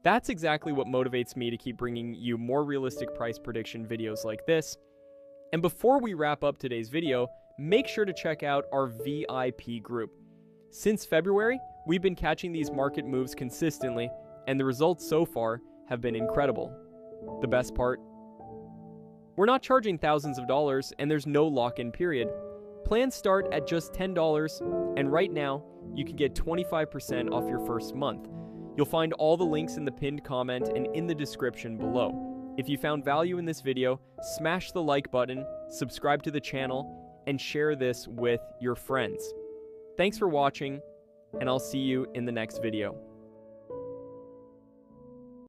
That's exactly what motivates me to keep bringing you more realistic price prediction videos like this. And before we wrap up today's video, make sure to check out our VIP group. Since February, we've been catching these market moves consistently, and the results so far have been incredible. The best part? We're not charging thousands of dollars, and there's no lock-in period. Plans start at just $10, and right now, you can get 25% off your first month. You'll find all the links in the pinned comment and in the description below. If you found value in this video, smash the like button, subscribe to the channel, and share this with your friends. Thanks for watching, and I'll see you in the next video.